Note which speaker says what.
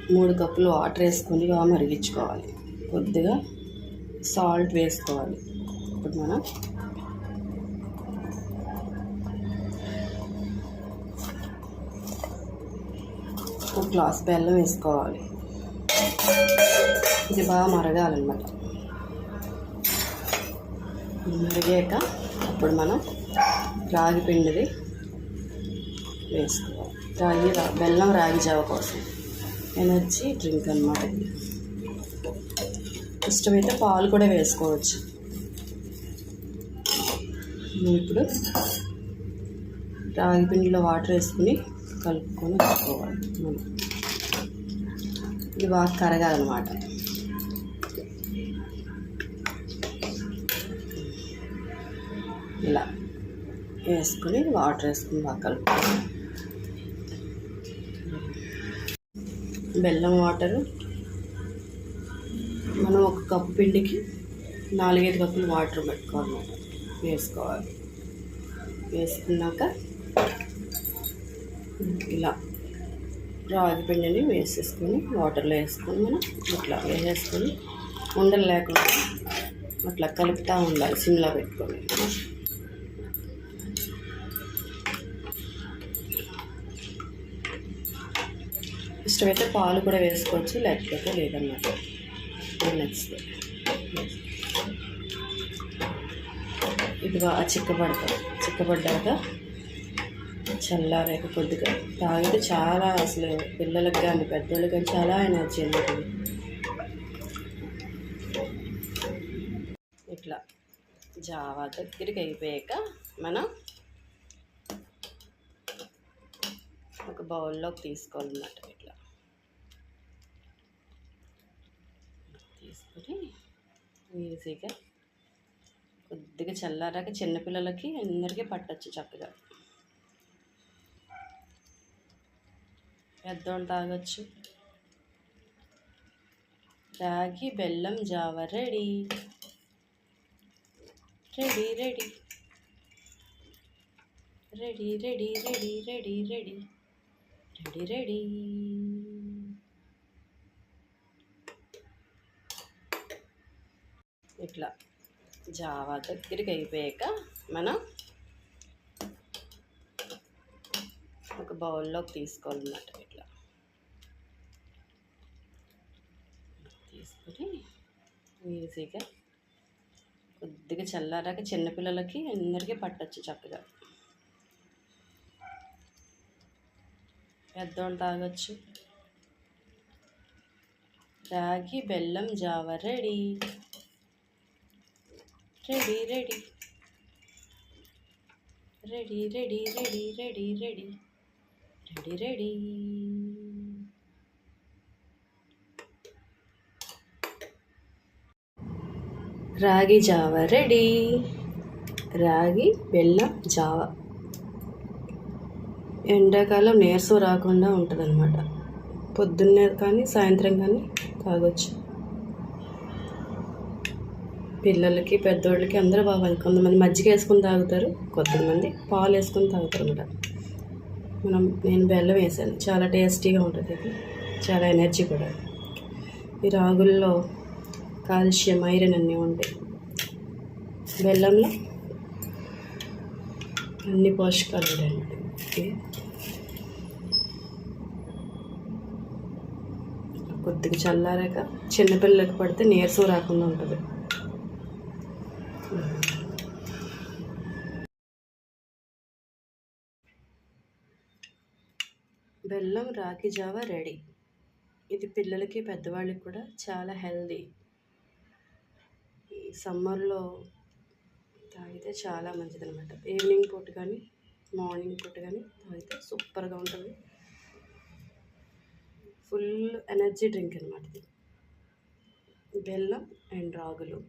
Speaker 1: 3 కప్పులు వాటర్ వేసుకొని బాగా మరిగించుకోవాలి. కొద్దిగా సాల్ట్ వేసుకోవాలి. ఇప్పుడు మనం ఒక గ్లాస్ బెల్లం వేసుకోవాలి. ఇది బాగా మరగాలన్నమాట. మరిగాక అప్పుడు మనం రాగి పిండిది వేసుకోవాలి. బెల్లం రాగి జావ కోసం ఎనర్జీ డ్రింక్ అన్నమాట. ఇష్టమైతే పాలు కూడా వేసుకోవచ్చు. ఇప్పుడు రాగి పిండిలో వాటర్ వేసుకుని కలుపుకొని పెట్టుకోవాలి. ఇది బాగా కరగాలన్నమాట. ఇలా వేసుకొని వాటర్ వేసుకుని బాగా కలుపుకోవాలి. బెల్లం వాటరు మనం ఒక కప్పు పిండికి 4-5 కప్పులు వాటర్ పెట్టుకోవాలన్నమాట. వేసుకోవాలి. వేసుకున్నాక ఇలా రాగి పిండిని వేసేసుకొని వాటర్లో వేసుకొని మనం ఇట్లా వేసేసుకొని ఉండలు లేకుండా అట్లా కలుపుతూ ఉండాలి సిమ్లో పెట్టుకొని. ఇష్టమైతే పాలు కూడా వేసుకోవచ్చు, లేకపోతే లేదన్నమాట. నెక్స్ట్ ఇది బాగా చిక్కబడ్డాక చల్లారాక కొద్దిగా తాగితే చాలా అసలు పిల్లలకు కానీ పెద్దోళ్ళకి కానీ చాలా ఎనర్జీ అన్నది. ఇట్లా జావా దగ్గరికి అయిపోయాక మనం ఒక బౌల్లోకి తీసుకోవాలన్నమాట. ఇట్లా తీసుకొని ఈజీగా కొద్దిగా చల్లారాక చిన్నపిల్లలకి అందరికీ పట్టచ్చు చక్కగా. పెద్దోళ్ళు తాగొచ్చు. రాగి బెల్లం జావ ready ready ready ready ready ready ready ready ready ready. ఇట్లా జావా దగ్గరికి అయిపోయాక మనం ఒక బౌల్లోకి తీసుకోవాలన్నమాట. ఇట్లా తీసుకొని ఈజీగా కొద్దిగా చల్లారాక చిన్నపిల్లలకి అందరికీ పట్టచ్చు చక్కగా. పెద్దోళ్ళు తాగొచ్చు. రాగి బెల్లం జావ ready ready ready ready ready ready ready ready ready ready. రాగి జావ రెడీ. రాగి బెల్లం జావ ఎండాకాలం నీరసం రాకుండా ఉంటుందన్నమాట. పొద్దున్నే కానీ సాయంత్రం కానీ తాగొచ్చు. పిల్లలకి పెద్దోళ్ళకి అందరూ బాగా. కొంతమంది మజ్జిగ వేసుకొని తాగుతారు, కొంతమంది పాలు వేసుకొని తాగుతారు అన్నమాట. నేను బెల్లం వేసాను, చాలా టేస్టీగా ఉంటుంది. ఇది చాలా ఎనర్జీ కూడా. ఈ రాగుల్లో కాల్షియం, ఐరన్ అన్నీ ఉంటాయి. బెల్లంలో అన్ని పోషకాలు ఉంటాయి అన్నమాట. కొద్దిగా చల్లారాక చిన్నపిల్లలకి పడితే నీరసం రాకుండా ఉంటుంది. బెల్లం రాగి జావ రెడీ. ఇది పిల్లలకి పెద్దవాళ్ళకి కూడా చాలా హెల్దీ. ఈ సమ్మర్లో తాగితే చాలా మంచిదన్నమాట. ఈవినింగ్ పూట కానీ మార్నింగ్ పూట కానీ తాగితే సూపర్గా ఉంటుంది. ఫుల్ ఎనర్జీ డ్రింక్ అన్నమాట ఇది. బెల్లం అండ్ రాగులు